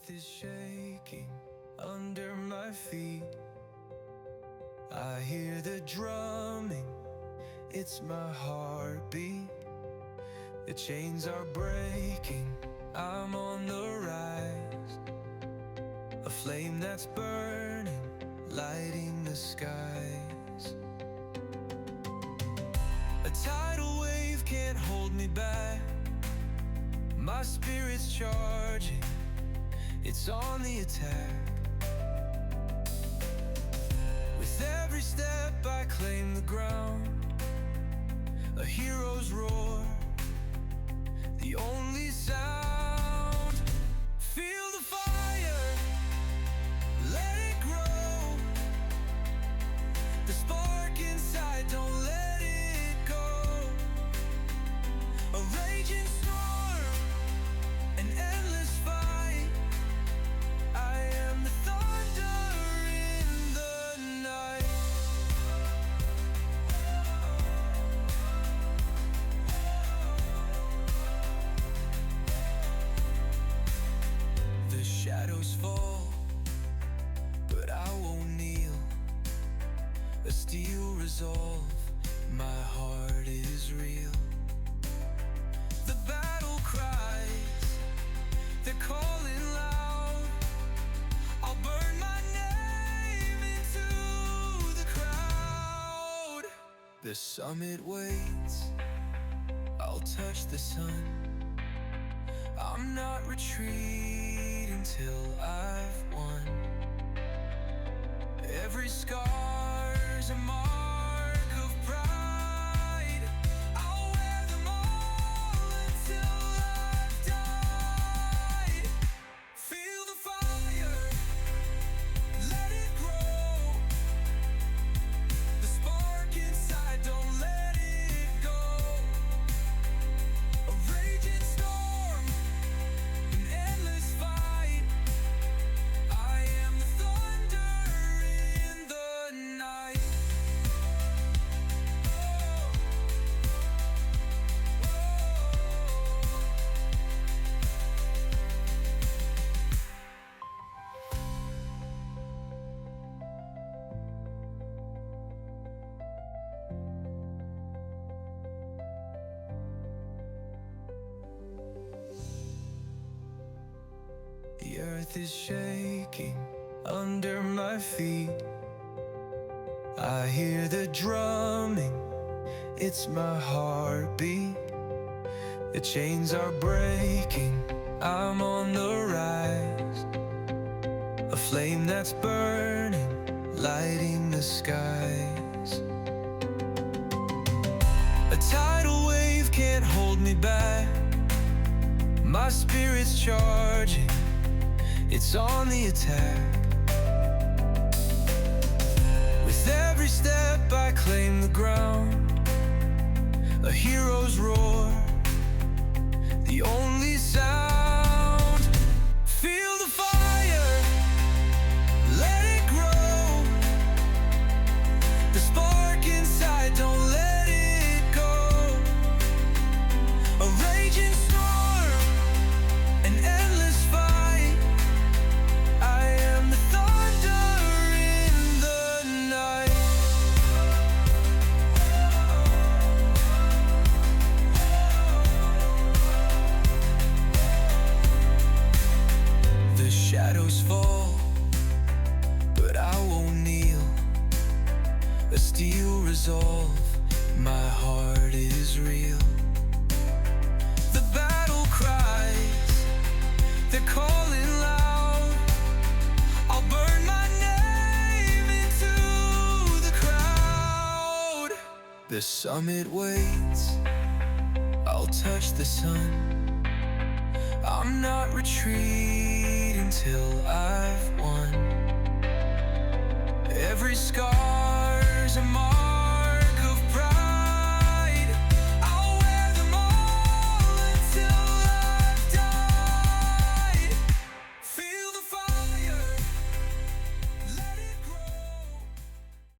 earth is shaking under my feet. I hear the drumming, it's my heartbeat. The chains are breaking, I'm on the rise. A flame that's burning, lighting the skies. A tidal wave can't hold me back. My spirit's charging, it's on the attack. With every step I claim the ground. A hero's roar, the only sound. Feel the fire, let it grow. The spark inside, don't let it go. A raging storm, an endless fight. I am the thunder in the night. The shadows fall, but I won't kneel. A steel resolve, my heart is real. The battle cries, they're calling loud. I'll burn my name into the crowd. The summit waits, I'll touch the sun. I'm not retreating till I've won. Every scar's a mark of pride. I'll wear them all until I've died. Feel the fire, let it grow. The spark inside, don't let it go. A raging storm, an endless fight. I am the thunder in the night. The earth is shaking under my feet. I hear the drumming, it's my heartbeat. The chains are breaking, I'm on the rise. A flame that's burning, lighting the skies. A tidal wave can't hold me back. My spirit's charging, it's on the attack. With every step I claim the ground. A hero's roar, the only sound. Feel the fire, let it grow. The spark inside, don't let it go. A raging storm, an endless fight. I am the thunder in the night. The shadows fall, but I won't kneel. A steel resolve, my heart is real. The battle cries, they're calling loud. I'll burn my name into the crowd. The summit waits, I'll touch the sun. I'm not retreating till I've won. Every scar's a mark